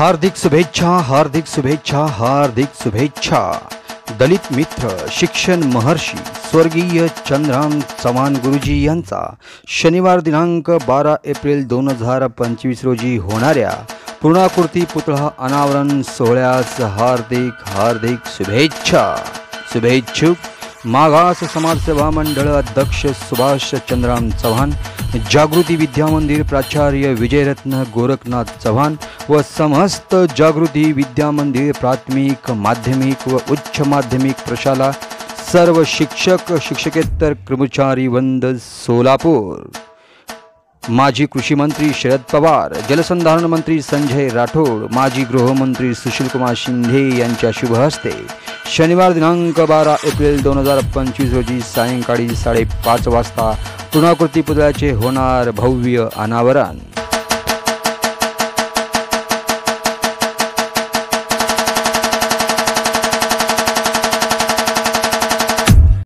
हार्दिक शुभेच्छा, हार्दिक शुभेच्छा, हार्दिक शुभेच्छा। दलित मित्र शिक्षण महर्षी स्वर्गीय चंद्रराम चव्हाण गुरुजी यांचा शनिवार दिनांक 12 एप्रिल 2025 रोजी होणाऱ्या पूर्णाकृती पुतळा अनावरण सोहळ्यास हार्दिक हार्दिक शुभेच्छा। शुभेच्छुक मागास समाजसेवा मंडळ अध्यक्ष सुभाष चंद्रराम चव्हाण, जागृती विद्या मंदिर प्राचार्य विजयरत्न गोरखनाथ चव्हाण व समस्त जागृती विद्या मंदिर प्राथमिक माध्यमिक व उच्च माध्यमिक प्रशाला सर्व शिक्षक शिक्षकेतर कर्मचारी वृंद सोलापूर। माजी कृषी मंत्री शरद पवार, जलसंधारण मंत्री संजय राठोड, माजी गृहमंत्री सुशीलकुमार शिंदे यांच्या शुभ हस्ते शनिवार दिनांक 12 एप्रिल 2025 रोजी सायंकाळी 5:30 वाजता पूर्णाकृती पुतळ्याचे होणार भव्य अनावरण।